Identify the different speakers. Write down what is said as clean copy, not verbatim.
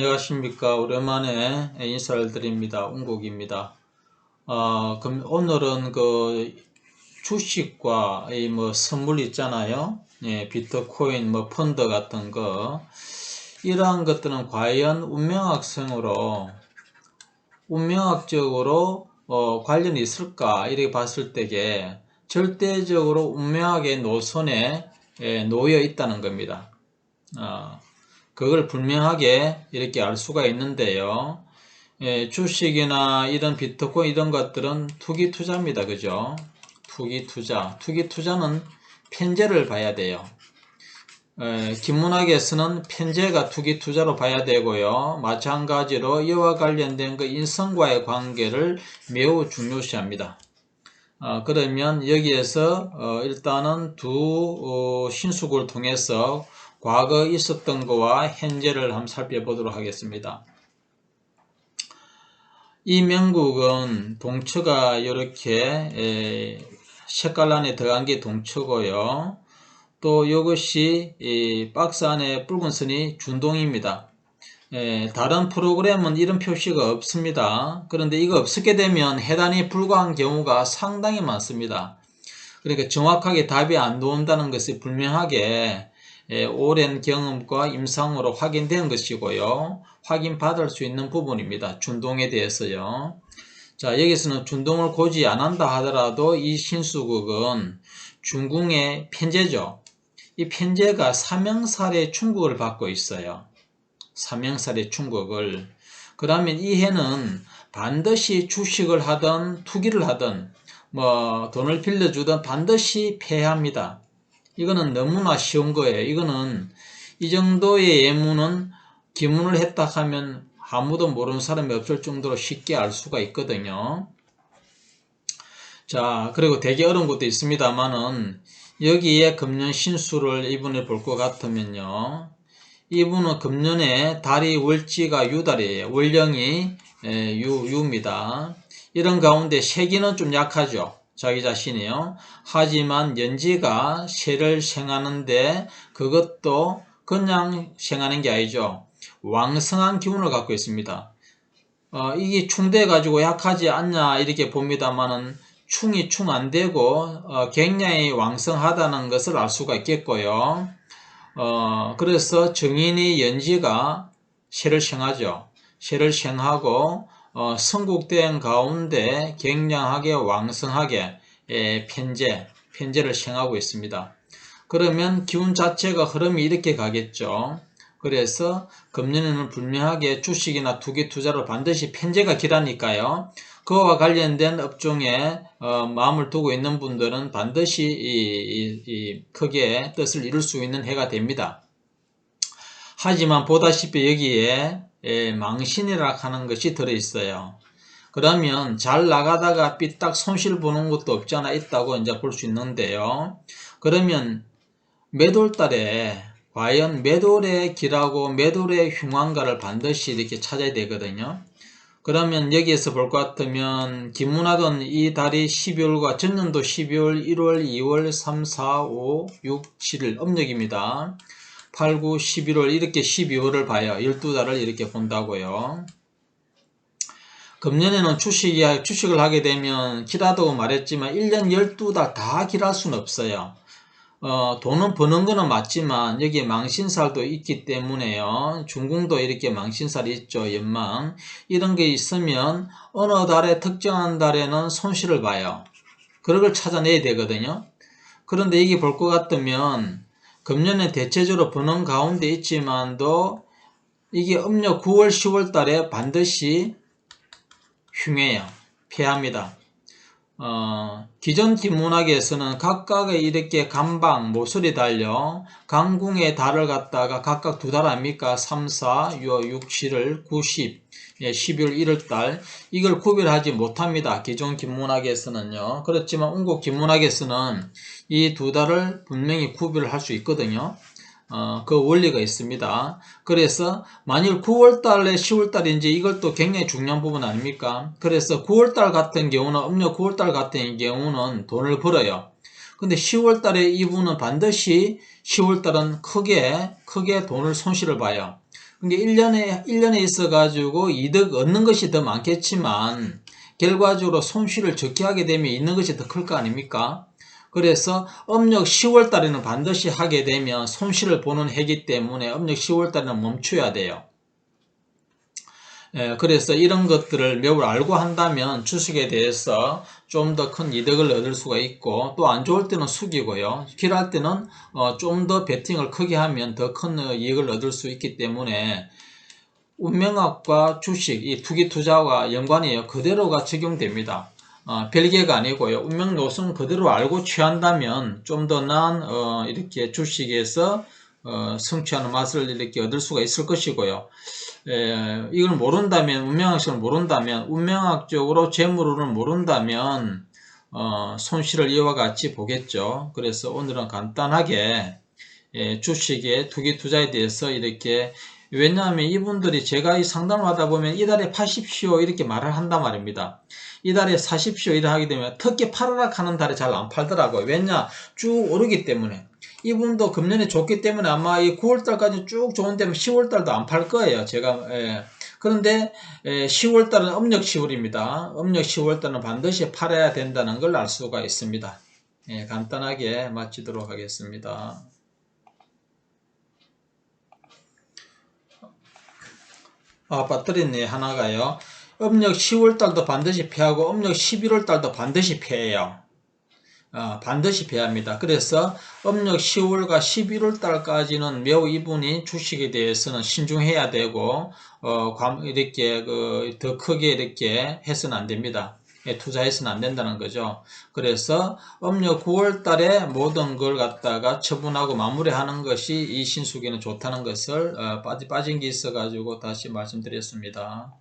Speaker 1: 안녕하십니까. 오랜만에 인사를 드립니다. 운국입니다. 그럼 오늘은 주식과 이 선물 있잖아요. 예, 비트코인, 펀드 같은 거. 이러한 것들은 과연 운명학적으로 관련이 있을까? 이렇게 봤을 때에 절대적으로 운명학의 노선에 놓여 있다는 겁니다. 어, 그걸 분명하게 이렇게 알 수가 있는데요. 주식이나 이런 비트코인 이런 것들은 투기 투자입니다. 그죠? 투기 투자. 투기 투자는 편제를 봐야 돼요. 김문학에서는 편제가 투기 투자로 봐야 되고요. 마찬가지로 이와 관련된 인성과의 관계를 매우 중요시합니다. 그러면 여기에서 일단은 두 신수를 통해서 과거 있었던 거와 현재를 한번 살펴보도록 하겠습니다. 이 명국은 동처가 이렇게 색깔란에 들어간 게 동처고요. 또 이것이 이 박스 안에 붉은 선이 준동입니다. 다른 프로그램은 이런 표시가 없습니다. 그런데 이거 없게 되면 해단이 불가한 경우가 상당히 많습니다. 그러니까 정확하게 답이 안 나온다는 것이 분명하게 오랜 경험과 임상으로 확인된 것이고요. 확인받을 수 있는 부분입니다. 준동에 대해서요. 자, 여기서는 준동을 고지 안 한다 하더라도 이 신수국은 중궁의 편제죠. 이 편제가 삼형살의 충국을 받고 있어요. 삼형살의 충국을. 그러면 이 해는 반드시 주식을 하든 투기를 하든 돈을 빌려주든 반드시 패합니다. 이거는 너무나 쉬운 거예요. 이거는 이 정도의 예문은 기문을 했다 하면 아무도 모르는 사람이 없을 정도로 쉽게 알 수가 있거든요. 자, 그리고 되게 어려운 것도 있습니다만은 여기에 금년 신수를 이분이 볼 것 같으면요. 이분은 금년에 달이 월지가 유달이에요. 월령이 유입니다. 이런 가운데 세기는 좀 약하죠. 자기 자신이요. 하지만 연지가 세를 생하는데 그것도 그냥 생하는 게 아니죠. 왕성한 기운을 갖고 있습니다. 이게 충돼 가지고 약하지 않냐 이렇게 봅니다만은 충이 충 안 되고 굉장히 왕성하다는 것을 알 수가 있겠고요. 그래서 정인이 연지가 세를 생하죠. 세를 생하고 성국된 가운데 굉장하게 왕성하게 편제를 생하고 있습니다. 그러면 기운 자체가 흐름이 이렇게 가겠죠. 그래서 금년에는 분명하게 주식이나 투기 투자로 반드시 편제가 기라니까요. 그와 관련된 업종에 마음을 두고 있는 분들은 반드시 크게 뜻을 이룰 수 있는 해가 됩니다. 하지만 보다시피 여기에 망신이라 하는 것이 들어있어요. 그러면 잘 나가다가 삐딱 손실 보는 것도 없지 않아 있다고 이제 볼 수 있는데요. 그러면 매돌달에 과연 매돌의 길하고 매돌의 흉한가를 반드시 이렇게 찾아야 되거든요. 그러면 여기에서 볼 것 같으면 김문하던 이 달이 12월과 전년도 12월, 1월, 2월, 3, 4, 5, 6, 7일 âm曆입니다. 8, 9, 11월 이렇게 12월을 봐요. 12달을 이렇게 본다고요. 금년에는 주식을 하게 되면 길하다고 말했지만 1년 12달 다 길할 수는 없어요. 돈은 버는 거는 맞지만 여기에 망신살도 있기 때문에요. 중궁도 이렇게 망신살이 있죠. 연망. 이런 게 있으면 어느 달에 특정한 달에는 손실을 봐요. 그런 걸 찾아내야 되거든요. 그런데 이게 볼 것 같으면 금년에 대체적으로 버는 가운데 있지만도 이게 음력 9월 10월 달에 반드시 흉해요. 패합니다. 기존 김문학에서는 각각의 이렇게 간방, 모서리 달려 강궁의 달을 갖다가 각각 두 달 아닙니까? 3, 4, 6, 7을 9, 10, 12월 1월 달 이걸 구별하지 못합니다. 기존 김문학에서는요. 그렇지만 운국 김문학에서는 이 두 달을 분명히 구별을 할 수 있거든요. 그 원리가 있습니다. 그래서 만일 9월달에 10월달인지 이것도 굉장히 중요한 부분 아닙니까? 그래서 9월달 같은 경우는 음력 9월달 같은 경우는 돈을 벌어요. 근데 10월달에 이분은 반드시 10월달은 크게 돈을 손실을 봐요. 근데 1년에 있어가지고 이득 얻는 것이 더 많겠지만, 결과적으로 손실을 적게 하게 되면 있는 것이 더 클 거 아닙니까? 그래서 음력 10월 달에는 반드시 하게 되면 손실을 보는 해기 때문에 음력 10월 달에는 멈춰야 돼요. 그래서 이런 것들을 매우 알고 한다면 주식에 대해서 좀 더 큰 이득을 얻을 수가 있고, 또 안 좋을 때는 숙이고요. 필요할 때는 좀 더 베팅을 크게 하면 더 큰 이익을 얻을 수 있기 때문에 운명학과 주식, 이 투기 투자와 연관이에요. 그대로가 적용됩니다. 별개가 아니고요. 운명 요소는 그대로 알고 취한다면 좀 더 나은 이렇게 주식에서 성취하는 맛을 이렇게 얻을 수가 있을 것이고요. 이걸 모른다면, 운명학식을 모른다면, 운명학적으로 재물을 모른다면 손실을 이와 같이 보겠죠. 그래서 오늘은 간단하게 주식의 투기 투자에 대해서 이렇게, 왜냐하면 이분들이 제가 이 상담을 하다 보면 이달에 파십시오 이렇게 말을 한단 말입니다. 이달에 사십시오 이렇게 하게 되면 특히 팔아라 하는 달에 잘 안 팔더라고요. 왜냐? 쭉 오르기 때문에. 이분도 금년에 좋기 때문에 아마 이 9월달까지 쭉 좋은데 10월달도 안 팔 거예요. 제가. 그런데 10월달은 음력 10월입니다. 음력 10월달은 반드시 팔아야 된다는 걸 알 수가 있습니다. 간단하게 마치도록 하겠습니다. 배터리네 하나가요. 음력 10월달도 반드시 패하고 음력 11월달도 반드시 패해요. 반드시 패야 합니다. 그래서 음력 10월과 11월달까지는 매우 이분이 주식에 대해서는 신중해야 되고 이렇게 더 크게 이렇게 해서는 안 됩니다. 투자해서는 안 된다는 거죠. 그래서 음력 9월달에 모든 걸 갖다가 처분하고 마무리하는 것이 이 신수기는 좋다는 것을 빠진 게 있어가지고 다시 말씀드렸습니다.